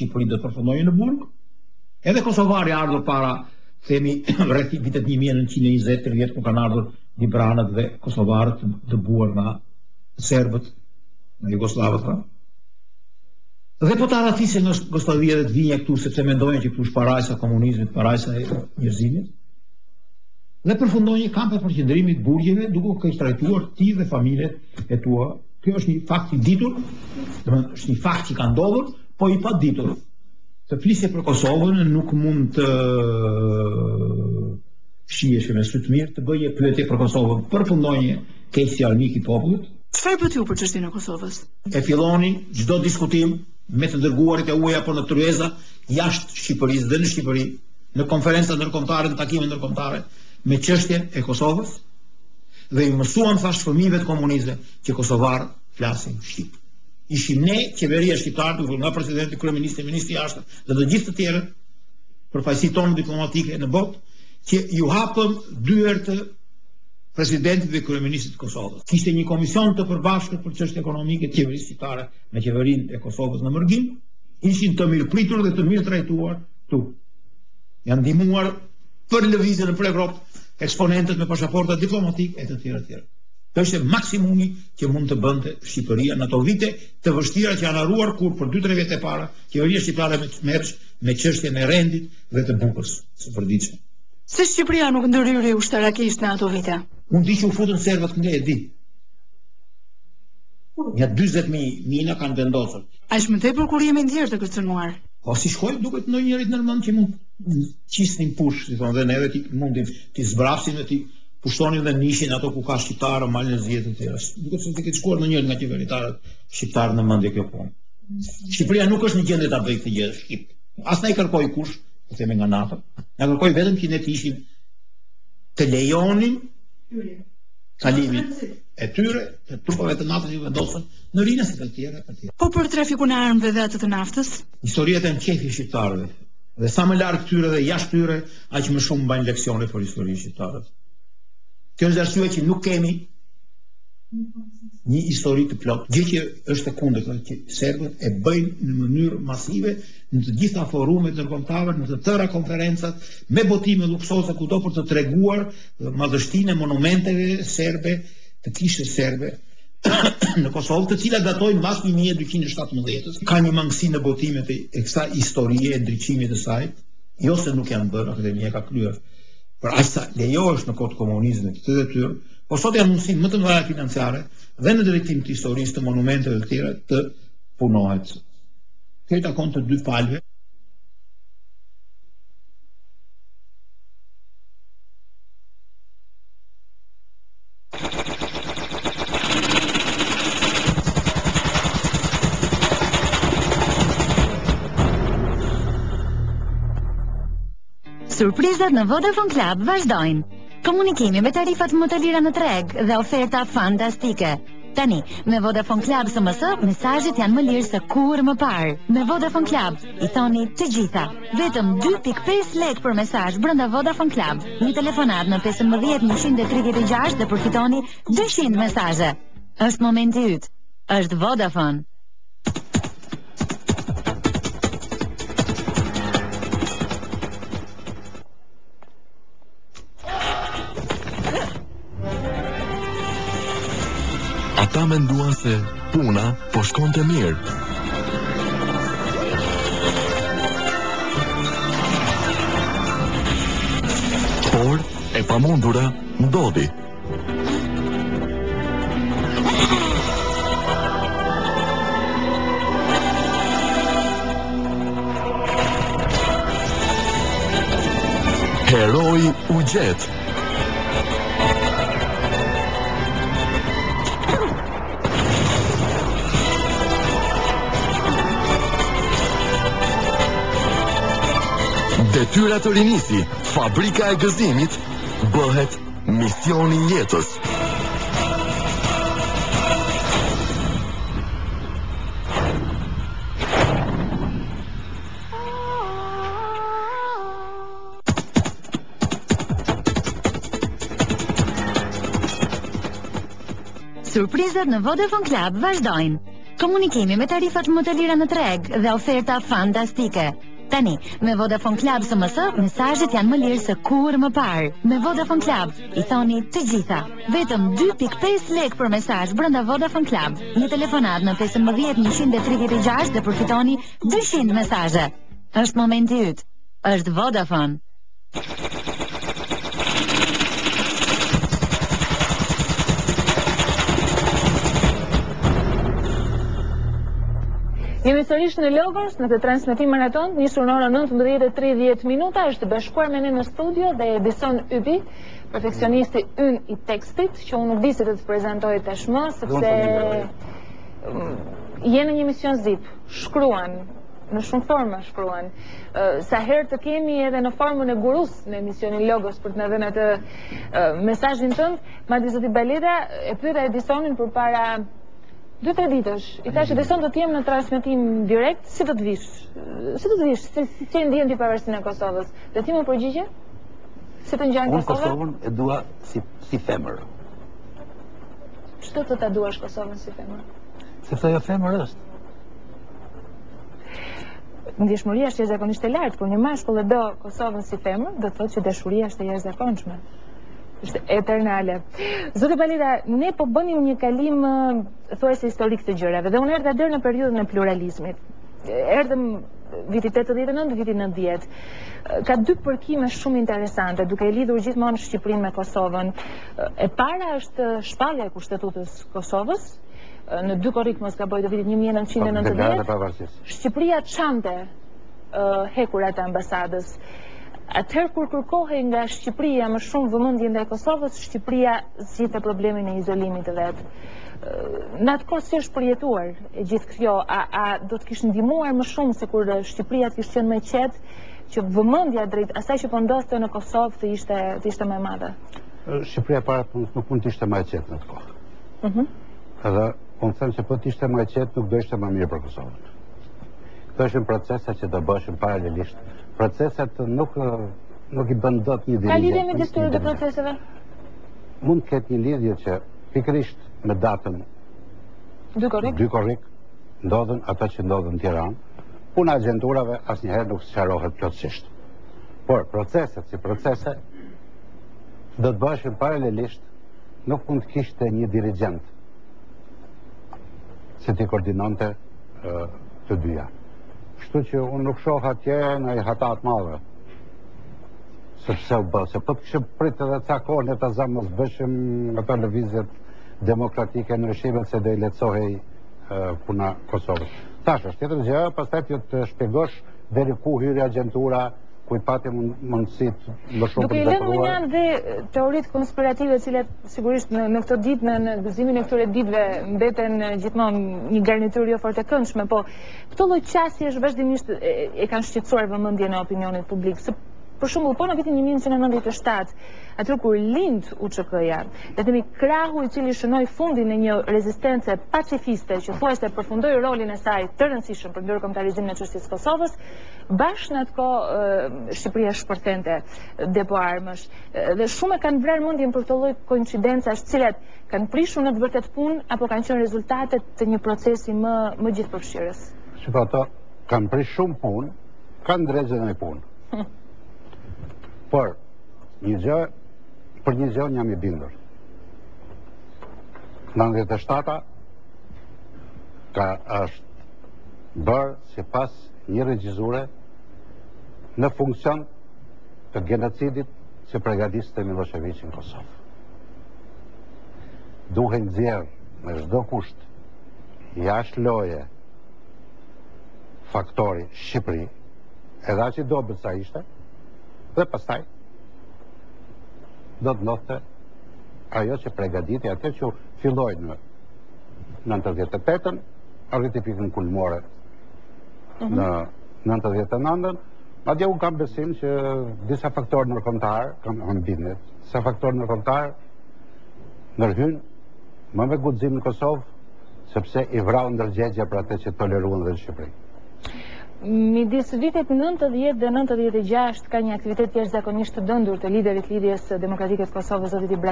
Shqipëri do të përfundojë në burg. Edhe kosovari ardhur para, themi, rreth vitet 1920-30 ku kanë ardhur libranët dhe kosovarët të dëbuar nga serbët, nga jugoslavët. Dhe po ta ratisin në Jugoslavia dhe të vinja këtu, sepse mendojnë që këtu është parajsa komunizmit, parajsa e njerëzimit. Dhe përfundojnë një kamp e përqendrimit burgjeve, duke keq trajtuar ti dhe familjet e tua. Kjo është një fakt i ditur, është një fakt që ka ndodhur, po i pa ditur. Të flisje për Kosovën nuk mund të shihesh me sy të mirë, të bëje pyetje për Kosovën, përfundojnë keq si armik i popullit. Çfarë bëti ju për çështjen e Kosovës? E filloni çdo diskutim me të dërguarit e huaj apo në tryeza jashtë Shqipërisë dhe në Shqipëri, në konferenca ndërkombëtare, në takime ndërkombëtare me çështjen e Kosovës, dhe i mësuan thash fëmijëve të komunistëve që kosovar flasin shqip. Ishim ne, qeveria shqiptare, nga presidenti, kryeministri, ministri i jashtëm dhe të gjithë të tjerët, përfaqësitë tonë diplomatike në botë, që ju hapën dyert presidentit dhe kryeministit të Kosovës. Kishte një komision të përbashkët për çështje ekonomike të qeverisë shqiptare me qeverinë e Kosovës në Mërgim, ishin të mirëpritur dhe të mirë trajtuar tu. Janë ndihmuar për lëvizjen për Evropë, eksponentët me pasaporta diplomatike e të tjerë të tjerë. Kjo është maksimumi që mund të bënte Shqipëria në ato vite të vështira që janë harruar kur për 2-3 vjet e para qeveria shqiptare merresh me çështjen e rendit dhe të bukës së përditshme. Se Shqipëria nuk ndërhyri ushtarakisht në ato vite? Unë di që u futën serbët këndej, e di. Një 40.000 mina kanë vendosur. Aq më tepër kur jemi ndjerë të kërcënuar. Po si shkojnë duket ndonjërit në mend që mund qisnin push, si thonë, dhe neve ti mundim ti zbrapsin dhe ti pushtonin dhe nishin ato ku ka shqiptarë, Malezia të tjera. Duket se ti ke shkuar ndonjëherë nga qeveritarët shqiptarë në mendje kjo punë. Shqipëria nuk është në gjendje ta bëjë këtë gjë shqip. As na i kërkoi kush, po themi nga NATO. Na kërkoi vetëm që ne të ishim të lejonin kalimin e tyre, të trupave të NATO që vendosën në rinas e të tjera. Po për trafikun e armëve dhe atë të naftës? Historia e qefi shqiptarëve. Dhe sa më larg tyre dhe jashtë tyre, aq më shumë mbajnë leksione për historinë shqiptare. Kjo është arsye që nuk kemi një histori të plotë. Gjë që është e kundërta, që serbët e bëjnë në mënyrë masive në të gjitha forumet ndërkombëtare, në të tëra konferencat, me botime luksoze kudo për të treguar madhështinë e monumenteve serbe, të kishës serbe në Kosovë, të cilat datojnë mbas 1217. Ka një mangësi në botimet e kësaj historie e ndriçimit të saj, jo se nuk janë bërë, akademia ka kryer. Për aq sa lejohesh në kohë të komunizmit të detyrë, por sot janë mundësi më të mëdha financiare dhe në drejtim të historisë të monumenteve të tjera të punohet. Kjo i takon të dy palëve. Surprizat në Vodafone Club vazhdojnë. Komunikimi me tarifat më të lira në treg dhe oferta fantastike. Tani, me Vodafone Club SMS, mesazhet janë më lirë se kur më parë. Me Vodafone Club, i thoni të gjitha. Vetëm 2.5 lek për mesazh brenda Vodafone Club. Një telefonat në 15136 dhe përfitoni 200 mesazhe. Është momenti yt. Është Vodafone. Ata menduan se puna po shkonte mirë. Por e pamundura ndodhi. Heroi u gjet. Detyra të rinisi, fabrika e gëzimit, bëhet misioni i jetës. Surprizat në Vodafone Club vazhdojnë. Komunikimi me tarifat më të lira në treg dhe oferta fantastike. Tani, me Vodafone Club SMS, mesazhet janë më lirë se kur më parë. Me Vodafone Club, i thoni të gjitha. Vetëm 2.5 lek për mesazh brenda Vodafone Club. Një telefonat në 15 136 dhe përfitoni 200 mesazhe. Është momenti yt. Është Vodafone. Jemi sërish në Logos, në të transmetim maraton, nisur në ora 19:30 minuta, është bashkuar me ne në studio dhe Edison Ybi, perfekcionisti ynë i tekstit, që unë nuk di si të të prezentoj tashmë, sepse je në një mision zip, shkruan, në shumë forma shkruan. Sa herë të kemi edhe në formën e gurus në emisionin Logos për të në dhënë atë mesazhin tënd, madje zoti Baleta e pyeta Edisonin përpara 2-3 ditësh, i thashë Edison do të jem në transmetim direkt, si do të vish? Si do të vish? Si ndjen ti pavarësinë e Kosovës? Dhe ti më përgjigje? Si të ngjan Kosovën? Unë Kosovën e dua si femër. Ç'do të ta duash Kosovën si femër? Sepse ajo femër është. Ndjeshmëria është jashtëzakonisht e lartë, kur një mashkull e do Kosovën si femër, do të thotë që dashuria është e jashtëzakonshme. Është eternale. Zotë Baleta, ne po bënim një kalim thuajse historik të gjërave dhe unë erdha deri në periudhën e pluralizmit. Erdhëm viti 89, viti 90. Ka dy përkime shumë interesante, duke e lidhur gjithmonë Shqipërinë me Kosovën. E para është shpallja e Kushtetutës Kosovës, në 2 korrik mos gaboj të vitit 1990. Shqipëria çante hekurat e ambasadës. Atëherë kur kërkohej nga Shqipëria më shumë vëmendje ndaj Kosovës, Shqipëria zgjidhte problemin e izolimit të vet. Në atë kohë si është përjetuar e gjithë kjo, a do të kishte ndihmuar më shumë se kur Shqipëria të kishte qenë më qetë, që vëmendja drejt asaj që po ndodhte në Kosovë të ishte më e madhe? Shqipëria para nuk mund të ishte më e qetë në atë kohë. Edhe unë them që po të ishte më e qetë nuk do ishte më mirë për Kosovën. Këto ishin procesa që do bëshin paralelisht. Proceset nuk i bën dot një dirigent. Ka lidhje me këtyre dy proceseve? Mund të ketë një lidhje që pikërisht me datën 2 korrik ndodhen ato që ndodhen në Tiranë. Puna e agenturave asnjëherë nuk sqarohet plotësisht. Por proceset si procese do të bëshin paralelisht, nuk mund të kishte një dirigent që t'i koordinonte të dyja. Kështu që unë nuk shoh atje në i hatat madhe. Sepse u bë, se po të kishim prit edhe ca kohë ne ta mos bëshim ato lëvizjet demokratike në Shqipëri se do i lehtësohej puna Kosovës. Tash është tjetër gjë, pastaj ti të shpjegosh deri ku hyri agentura, ku i pati mundësitë më shumë për të vepruar. Duke lënë në janë dhe teoritë konspirative, të cilat sigurisht në këtë ditë, në gëzimin e këtyre ditëve mbeten gjithmonë një garnitur jo fort e këndshme, po këto lloj qasjesh vazhdimisht e kanë shqetësuar vëmendjen e opinionit publik. Për shembull, po në vitin 1997, aty kur lind UÇK-ja, dhe themi krahu i cili shënoi fundin e një rezistence pacifiste që thuajse përfundoi rolin e saj të rëndësishëm për ndërkombëtarizimin e çështjes së Kosovës, bashkë në atë kohë Shqipëria shpërthente depo armësh. Dhe shumë e kanë vrarë mendjen për këto lloj koincidencash, të cilat kanë prishur në të vërtetë punë apo kanë qenë rezultatet të një procesi më gjithëpërfshirës. Shiko, ato kanë prish shumë punë, kanë drejtë në punë. Por, për një gjë jam i bindur. 97-a është bërë si pas një regjizure në funksion të genocidit që pregadiste Milošević në Kosovë. Duhen nxjerrë me çdo kusht jashtë loje faktori Shqipëri, edhe aq i dobët sa ishte, dhe pastaj do të ndodhte ajo që pregaditi atë që filloi në 98-ën, arriti pikën kulmore në 99-ën. Madje unë kam besim që disa faktorë ndërkombëtar, kam bindet, disa faktorë ndërkombëtar ndërhyn më me guxim në Kosovë, sepse i vrau ndërgjegje për atë që toleruan dhe në Shqipëri. Midis vitet 90 dhe 96 ka një aktivitet jashtëzakonisht të dëndur të liderit lidhjes demokratike të Kosovës, zotit Ibrahim